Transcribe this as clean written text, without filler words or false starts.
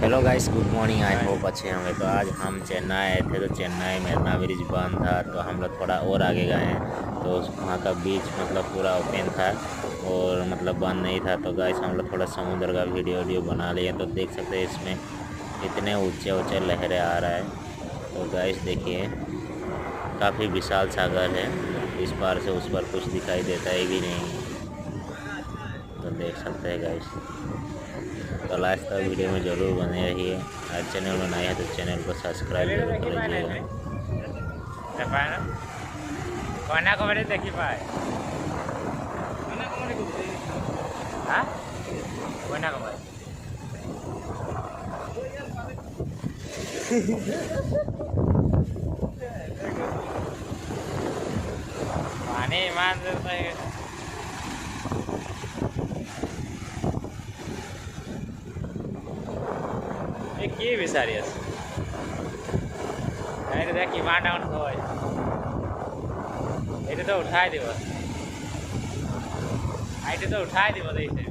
Hello guys, good morning. I hope अच्छे होंगे। तो आज हम चेन्नई आए थे, तो चेन्नई मेरना ब्रिज बंद था, तो हम लोग थोड़ा और आगे गए हैं। तो वहाँ का बीच मतलब पूरा ओपन था और मतलब बंद नहीं था। तो गाइस हम लोग थोड़ा समुद्र का वीडियो बना लिए। तो देख सकते हैं इसमें इतने ऊंचे ऊंचे लहरें आ रहा है। तो गाइस देखिए, काफ़ी विशाल सागर है। इस पार से उस पार कुछ दिखाई देता है भी नहीं। तो देख सकते हैं गाइस। तो लास्ट तक वीडियो में ज़रूर बने रहिए। अगर चैनल में नए हैं तो चैनल को सब्सक्राइब जरूर कर लीजिएगा। देखी पाए हाँ कोयना को भाई पानी मान देता है। কি বিচাৰি আছে এইটো কিমান ডাঙৰ হয় এইটোতো উঠাই দিব এইটোতো উঠাই দিব দেখিছে